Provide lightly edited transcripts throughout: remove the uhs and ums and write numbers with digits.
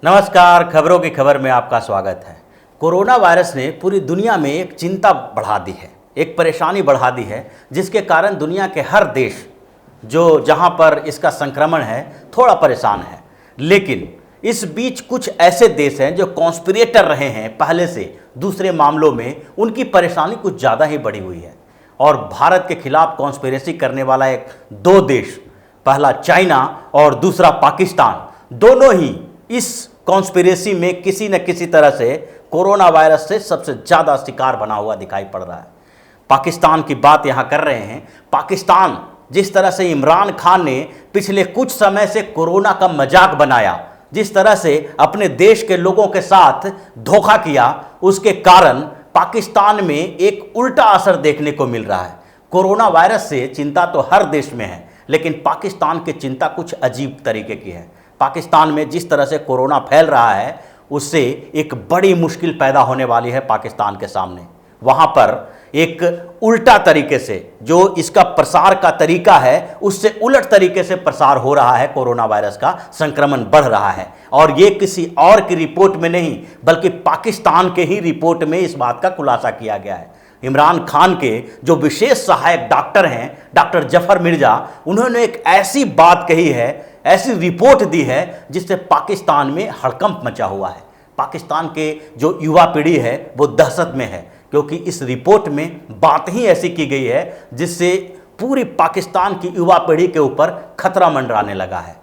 नमस्कार, खबरों की खबर में आपका स्वागत है। कोरोना वायरस ने पूरी दुनिया में एक चिंता बढ़ा दी है, एक परेशानी बढ़ा दी है, जिसके कारण दुनिया के हर देश जहां पर इसका संक्रमण है थोड़ा परेशान है। लेकिन इस बीच कुछ ऐसे देश हैं जो कॉन्स्पिरेटर रहे हैं पहले से दूसरे मामलों में, उनकी परेशानी कुछ ज़्यादा ही बढ़ी हुई है। और भारत के खिलाफ कॉन्स्पिरेसी करने वाला दो देश, पहला चाइना और दूसरा पाकिस्तान, दोनों ही इस कॉन्स्पिरेसी में किसी न किसी तरह से कोरोना वायरस से सबसे ज़्यादा शिकार बना हुआ दिखाई पड़ रहा है। पाकिस्तान की बात यहाँ कर रहे हैं। पाकिस्तान जिस तरह से इमरान खान ने पिछले कुछ समय से कोरोना का मजाक बनाया, जिस तरह से अपने देश के लोगों के साथ धोखा किया, उसके कारण पाकिस्तान में एक उल्टा असर देखने को मिल रहा है। कोरोना वायरस से चिंता तो हर देश में है, लेकिन पाकिस्तान की चिंता कुछ अजीब तरीके की है। पाकिस्तान में जिस तरह से कोरोना फैल रहा है, उससे एक बड़ी मुश्किल पैदा होने वाली है पाकिस्तान के सामने। वहाँ पर एक उल्टा तरीके से, जो इसका प्रसार का तरीका है उससे उलट तरीके से प्रसार हो रहा है। कोरोना वायरस का संक्रमण बढ़ रहा है, और ये किसी और की रिपोर्ट में नहीं बल्कि पाकिस्तान के ही रिपोर्ट में इस बात का खुलासा किया गया है। इमरान खान के जो विशेष सहायक डॉक्टर हैं, डॉक्टर जफर मिर्जा, उन्होंने एक ऐसी बात कही है, ऐसी रिपोर्ट दी है जिससे पाकिस्तान में हड़कंप मचा हुआ है। पाकिस्तान के जो युवा पीढ़ी है वो दहशत में है, क्योंकि इस रिपोर्ट में बात ही ऐसी की गई है जिससे पूरी पाकिस्तान की युवा पीढ़ी के ऊपर खतरा मंडराने लगा है।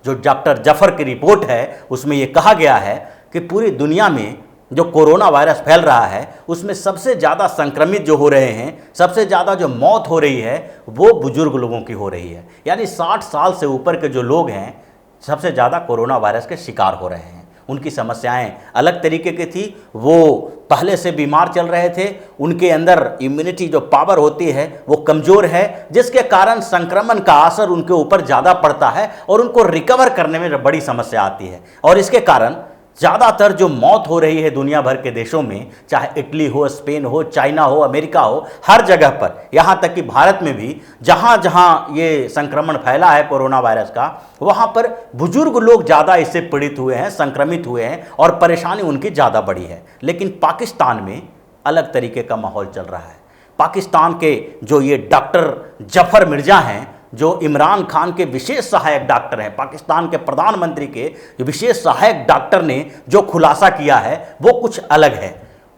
जो डॉक्टर जफर की रिपोर्ट है उसमें ये कहा गया है कि पूरी दुनिया में जो कोरोना वायरस फैल रहा है उसमें सबसे ज़्यादा संक्रमित जो हो रहे हैं, सबसे ज़्यादा जो मौत हो रही है वो बुजुर्ग लोगों की हो रही है। यानी 60 साल से ऊपर के जो लोग हैं सबसे ज़्यादा कोरोना वायरस के शिकार हो रहे हैं। उनकी समस्याएं अलग तरीके की थी, वो पहले से बीमार चल रहे थे, उनके अंदर इम्यूनिटी जो पावर होती है वो कमज़ोर है, जिसके कारण संक्रमण का असर उनके ऊपर ज़्यादा पड़ता है और उनको रिकवर करने में बड़ी समस्या आती है। और इसके कारण ज़्यादातर जो मौत हो रही है दुनिया भर के देशों में, चाहे इटली हो, स्पेन हो, चाइना हो, अमेरिका हो, हर जगह पर, यहाँ तक कि भारत में भी जहाँ जहाँ ये संक्रमण फैला है कोरोना वायरस का, वहाँ पर बुजुर्ग लोग ज़्यादा इससे पीड़ित हुए हैं, संक्रमित हुए हैं और परेशानी उनकी ज़्यादा बढ़ी है। लेकिन पाकिस्तान में अलग तरीके का माहौल चल रहा है। पाकिस्तान के जो ये डॉक्टर जफर मिर्जा हैं, जो इमरान खान के विशेष सहायक डॉक्टर हैं, पाकिस्तान के प्रधानमंत्री के विशेष सहायक डॉक्टर ने जो खुलासा किया है वो कुछ अलग है।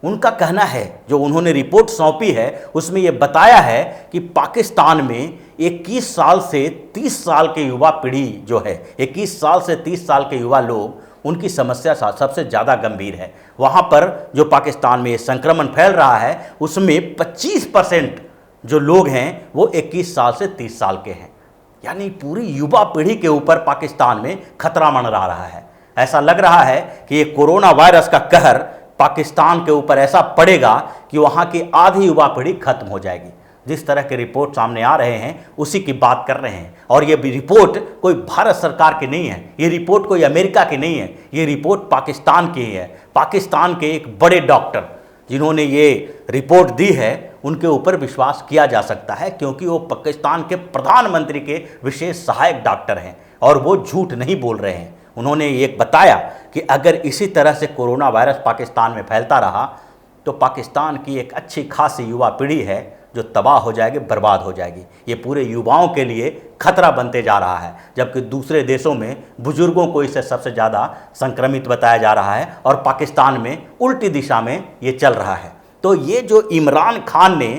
उनका कहना है, जो उन्होंने रिपोर्ट सौंपी है उसमें ये बताया है कि पाकिस्तान में 21 साल से 30 साल के युवा पीढ़ी जो है, 21 साल से 30 साल के युवा लोग, उनकी समस्या सबसे ज़्यादा गंभीर है। वहाँ पर जो पाकिस्तान में ये संक्रमण फैल रहा है उसमें 25% जो लोग हैं वो 21 साल से 30 साल के हैं। यानी पूरी युवा पीढ़ी के ऊपर पाकिस्तान में खतरा मंडरा रहा है। ऐसा लग रहा है कि ये कोरोना वायरस का कहर पाकिस्तान के ऊपर ऐसा पड़ेगा कि वहाँ की आधी युवा पीढ़ी खत्म हो जाएगी। जिस तरह के रिपोर्ट सामने आ रहे हैं उसी की बात कर रहे हैं। और ये रिपोर्ट कोई भारत सरकार की नहीं है, ये रिपोर्ट कोई अमेरिका की नहीं है, ये रिपोर्ट पाकिस्तान की है। पाकिस्तान के एक बड़े डॉक्टर जिन्होंने ये रिपोर्ट दी है उनके ऊपर विश्वास किया जा सकता है, क्योंकि वो पाकिस्तान के प्रधानमंत्री के विशेष सहायक डॉक्टर हैं और वो झूठ नहीं बोल रहे हैं। उन्होंने ये बताया कि अगर इसी तरह से कोरोना वायरस पाकिस्तान में फैलता रहा तो पाकिस्तान की एक अच्छी खासी युवा पीढ़ी है जो तबाह हो जाएगी, बर्बाद हो जाएगी। ये पूरे युवाओं के लिए खतरा बनते जा रहा है, जबकि दूसरे देशों में बुजुर्गों को इससे सबसे ज़्यादा संक्रमित बताया जा रहा है और पाकिस्तान में उल्टी दिशा में ये चल रहा है। तो ये जो इमरान खान ने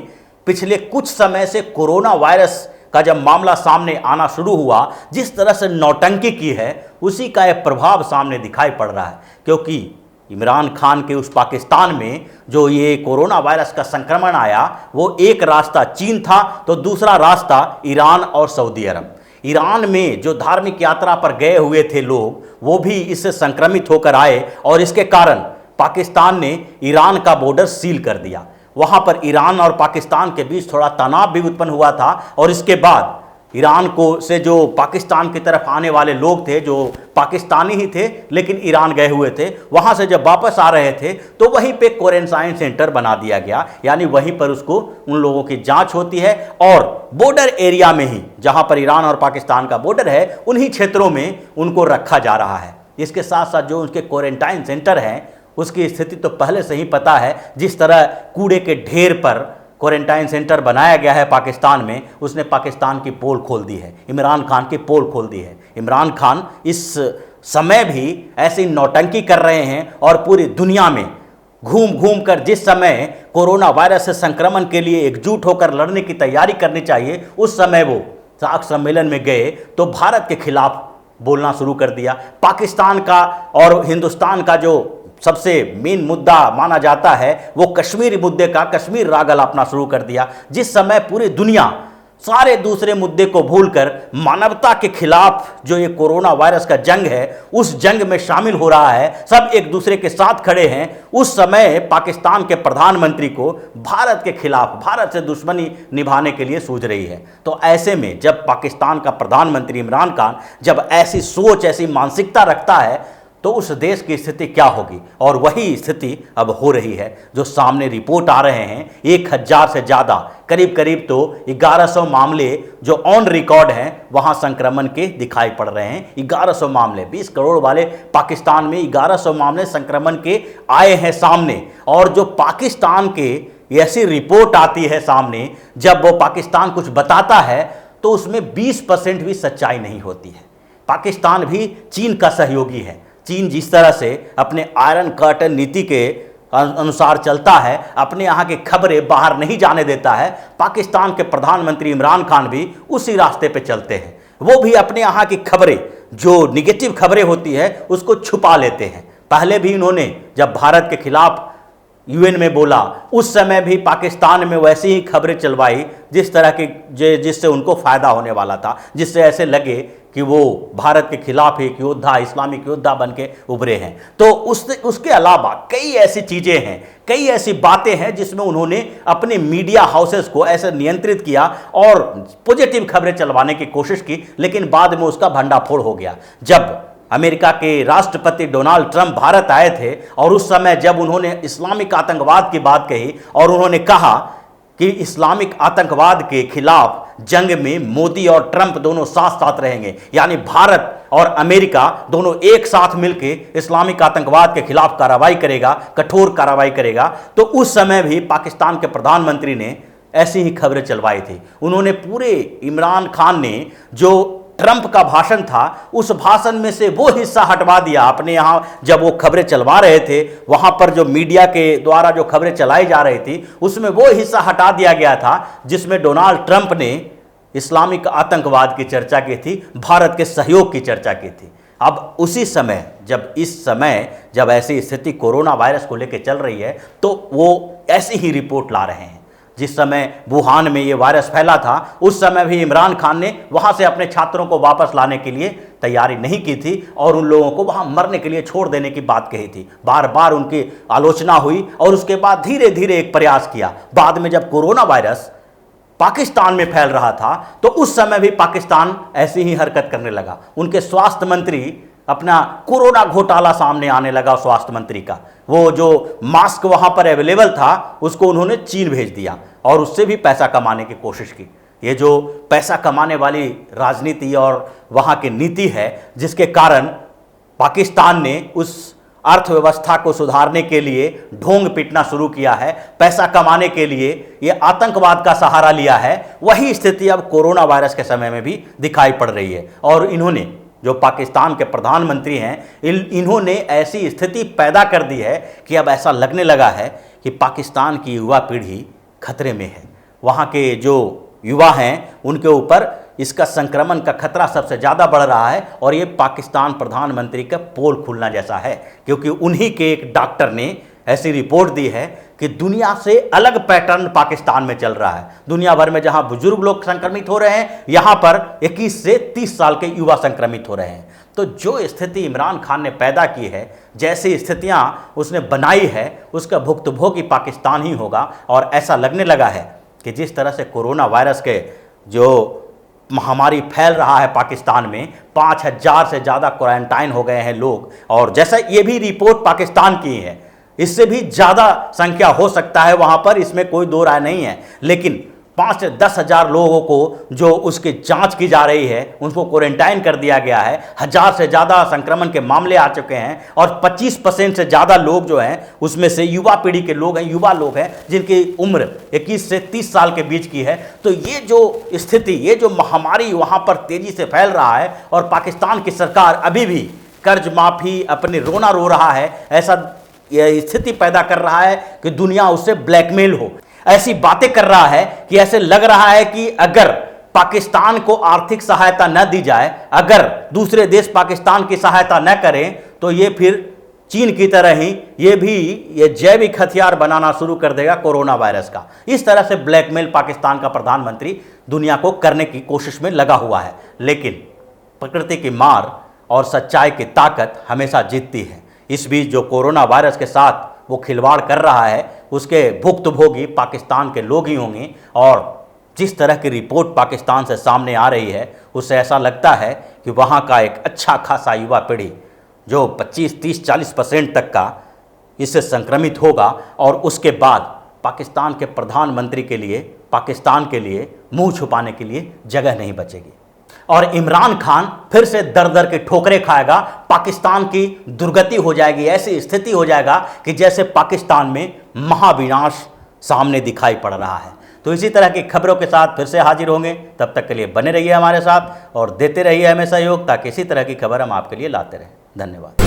पिछले कुछ समय से कोरोना वायरस का जब मामला सामने आना शुरू हुआ, जिस तरह से नौटंकी की है, उसी का एक प्रभाव सामने दिखाई पड़ रहा है। क्योंकि इमरान खान के उस पाकिस्तान में जो ये कोरोना वायरस का संक्रमण आया, वो एक रास्ता चीन था तो दूसरा रास्ता ईरान और सऊदी अरब। ईरान में जो धार्मिक यात्रा पर गए हुए थे लोग, वो भी इससे संक्रमित होकर आए और इसके कारण पाकिस्तान ने ईरान का बॉर्डर सील कर दिया। वहाँ पर ईरान और पाकिस्तान के बीच थोड़ा तनाव भी उत्पन्न हुआ था और इसके बाद ईरान को से जो पाकिस्तान की तरफ आने वाले लोग थे, जो पाकिस्तानी ही थे लेकिन ईरान गए हुए थे, वहाँ से जब वापस आ रहे थे तो वहीं पे क्वारंटाइन सेंटर बना दिया गया। यानी वहीं पर उसको उन लोगों की जांच होती है और बॉर्डर एरिया में ही, जहाँ पर ईरान और पाकिस्तान का बॉर्डर है, उन्हीं क्षेत्रों में उनको रखा जा रहा है। इसके साथ साथ जो उनके क्वारंटाइन सेंटर हैं उसकी स्थिति तो पहले से ही पता है। जिस तरह कूड़े के ढेर पर क्वारंटाइन सेंटर बनाया गया है पाकिस्तान में, उसने पाकिस्तान की पोल खोल दी है, इमरान खान की पोल खोल दी है। इमरान खान इस समय भी ऐसी नौटंकी कर रहे हैं और पूरी दुनिया में घूम घूम कर जिस समय कोरोना वायरस से संक्रमण के लिए एकजुट होकर लड़ने की तैयारी करनी चाहिए, उस समय वो सार्क सम्मेलन में गए तो भारत के खिलाफ बोलना शुरू कर दिया। पाकिस्तान का और हिंदुस्तान का जो सबसे मेन मुद्दा माना जाता है वो कश्मीर मुद्दे का कश्मीर राग अलापना शुरू कर दिया। जिस समय पूरी दुनिया सारे दूसरे मुद्दे को भूलकर मानवता के खिलाफ जो ये कोरोना वायरस का जंग है उस जंग में शामिल हो रहा है, सब एक दूसरे के साथ खड़े हैं, उस समय पाकिस्तान के प्रधानमंत्री को भारत के खिलाफ, भारत से दुश्मनी निभाने के लिए सूझ रही है। तो ऐसे में जब पाकिस्तान का प्रधानमंत्री इमरान खान जब ऐसी सोच, ऐसी मानसिकता रखता है तो उस देश की स्थिति क्या होगी। और वही स्थिति अब हो रही है। जो सामने रिपोर्ट आ रहे हैं 1000 से ज़्यादा, करीब करीब तो 1100 मामले जो ऑन रिकॉर्ड हैं वहाँ संक्रमण के दिखाई पड़ रहे हैं। 1100 मामले, 20 करोड़ वाले पाकिस्तान में 1100 मामले संक्रमण के आए हैं सामने। और जो पाकिस्तान के ऐसी रिपोर्ट आती है सामने, जब वो पाकिस्तान कुछ बताता है तो उसमें 20% भी सच्चाई नहीं होती है। पाकिस्तान भी चीन का सहयोगी है। चीन जिस तरह से अपने आयरन कर्टन नीति के अनुसार चलता है, अपने यहाँ की खबरें बाहर नहीं जाने देता है, पाकिस्तान के प्रधानमंत्री इमरान खान भी उसी रास्ते पे चलते हैं। वो भी अपने यहाँ की खबरें, जो निगेटिव खबरें होती है, उसको छुपा लेते हैं। पहले भी इन्होंने जब भारत के खिलाफ यूएन में बोला, उस समय भी पाकिस्तान में वैसी ही खबरें चलवाई जिस तरह की जिससे उनको फ़ायदा होने वाला था, जिससे ऐसे लगे कि वो भारत के खिलाफ एक योद्धा, इस्लामिक योद्धा बन के उभरे हैं। तो उसके अलावा कई ऐसी चीज़ें हैं, कई ऐसी बातें हैं जिसमें उन्होंने अपने मीडिया हाउसेस को ऐसे नियंत्रित किया और पॉजिटिव खबरें चलवाने की कोशिश की, लेकिन बाद में उसका भंडाफोड़ हो गया। जब अमेरिका के राष्ट्रपति डोनाल्ड ट्रंप भारत आए थे और उस समय जब उन्होंने इस्लामिक आतंकवाद की बात कही और उन्होंने कहा कि इस्लामिक आतंकवाद के खिलाफ जंग में मोदी और ट्रंप दोनों साथ साथ रहेंगे, यानी भारत और अमेरिका दोनों एक साथ मिलकर इस्लामिक आतंकवाद के खिलाफ कार्रवाई करेगा, कठोर कार्रवाई करेगा। तो उस समय भी पाकिस्तान के प्रधानमंत्री ने ऐसी ही खबरें चलवाई थी। उन्होंने पूरे इमरान खान ने जो ट्रंप का भाषण था उस भाषण में से वो हिस्सा हटवा दिया। अपने यहाँ जब वो खबरें चलवा रहे थे, वहाँ पर जो मीडिया के द्वारा जो खबरें चलाई जा रही थी उसमें वो हिस्सा हटा दिया गया था जिसमें डोनाल्ड ट्रंप ने इस्लामिक आतंकवाद की चर्चा की थी, भारत के सहयोग की चर्चा की थी। अब उसी समय जब ऐसी स्थिति कोरोना वायरस को लेकर चल रही है तो वो ऐसी ही रिपोर्ट ला रहे हैं। जिस समय वुहान में ये वायरस फैला था उस समय भी इमरान खान ने वहाँ से अपने छात्रों को वापस लाने के लिए तैयारी नहीं की थी और उन लोगों को वहाँ मरने के लिए छोड़ देने की बात कही थी। बार बार उनकी आलोचना हुई और उसके बाद धीरे धीरे एक प्रयास किया। बाद में जब कोरोना वायरस पाकिस्तान में फैल रहा था तो उस समय भी पाकिस्तान ऐसी ही हरकत करने लगा। उनके स्वास्थ्य मंत्री, अपना कोरोना घोटाला सामने आने लगा स्वास्थ्य मंत्री का, वो जो मास्क वहाँ पर अवेलेबल था उसको उन्होंने चीन भेज दिया और उससे भी पैसा कमाने की कोशिश की। ये जो पैसा कमाने वाली राजनीति और वहाँ की नीति है जिसके कारण पाकिस्तान ने उस अर्थव्यवस्था को सुधारने के लिए ढोंग पीटना शुरू किया है, पैसा कमाने के लिए ये आतंकवाद का सहारा लिया है। वही स्थिति अब कोरोना वायरस के समय में भी दिखाई पड़ रही है। और इन्होंने जो पाकिस्तान के प्रधानमंत्री हैं इन्होंने ऐसी स्थिति पैदा कर दी है कि अब ऐसा लगने लगा है कि पाकिस्तान की युवा पीढ़ी खतरे में है। वहाँ के जो युवा हैं उनके ऊपर इसका संक्रमण का खतरा सबसे ज़्यादा बढ़ रहा है और ये पाकिस्तान प्रधानमंत्री का पोल खुलना जैसा है, क्योंकि उन्हीं के एक डॉक्टर ने ऐसी रिपोर्ट दी है कि दुनिया से अलग पैटर्न पाकिस्तान में चल रहा है। दुनिया भर में जहां बुजुर्ग लोग संक्रमित हो रहे हैं, यहां पर 21 से 30 साल के युवा संक्रमित हो रहे हैं। तो जो स्थिति इमरान खान ने पैदा की है, जैसी स्थितियां उसने बनाई है, उसका भुक्तभोगी पाकिस्तान ही होगा। और ऐसा लगने लगा है कि जिस तरह से कोरोना वायरस के जो महामारी फैल रहा है पाकिस्तान में, 5000 से ज़्यादा क्वारंटाइन हो गए हैं लोग। और जैसा ये भी रिपोर्ट पाकिस्तान की है, इससे भी ज़्यादा संख्या हो सकता है वहाँ पर, इसमें कोई दो राय नहीं है। लेकिन 5 से 10 हज़ार लोगों को जो उसकी जांच की जा रही है, उनको क्वारंटाइन कर दिया गया है। 1000 से ज़्यादा संक्रमण के मामले आ चुके हैं और 25% से ज़्यादा लोग जो हैं उसमें से युवा पीढ़ी के लोग हैं, युवा लोग हैं जिनकी उम्र 21 से 30 साल के बीच की है। तो ये जो स्थिति, ये जो महामारी वहाँ पर तेज़ी से फैल रहा है और पाकिस्तान की सरकार अभी भी कर्ज माफ़ी अपनी रोना रो रहा है, ऐसा यह स्थिति पैदा कर रहा है कि दुनिया उससे ब्लैकमेल हो। ऐसी बातें कर रहा है कि ऐसे लग रहा है कि अगर पाकिस्तान को आर्थिक सहायता न दी जाए, अगर दूसरे देश पाकिस्तान की सहायता न करें, तो ये फिर चीन की तरह ही ये जैविक हथियार बनाना शुरू कर देगा कोरोना वायरस का। इस तरह से ब्लैकमेल पाकिस्तान का प्रधानमंत्री दुनिया को करने की कोशिश में लगा हुआ है। लेकिन प्रकृति की मार और सच्चाई की ताकत हमेशा जीतती है। इस बीच जो कोरोना वायरस के साथ वो खिलवाड़ कर रहा है, उसके भुक्तभोगी पाकिस्तान के लोग ही होंगे। और जिस तरह की रिपोर्ट पाकिस्तान से सामने आ रही है, उससे ऐसा लगता है कि वहाँ का एक अच्छा खासा युवा पीढ़ी जो 25, 30, 40% तक का इससे संक्रमित होगा और उसके बाद पाकिस्तान के प्रधानमंत्री के लिए, पाकिस्तान के लिए मुंह छुपाने के लिए जगह नहीं बचेगी और इमरान खान फिर से दर दर के ठोकरें खाएगा। पाकिस्तान की दुर्गति हो जाएगी, ऐसी स्थिति हो जाएगा कि जैसे पाकिस्तान में महाविनाश सामने दिखाई पड़ रहा है। तो इसी तरह की खबरों के साथ फिर से हाजिर होंगे। तब तक के लिए बने रहिए हमारे साथ और देते रहिए हमें सहयोग, ताकि इसी तरह की खबर हम आपके लिए लाते रहें। धन्यवाद।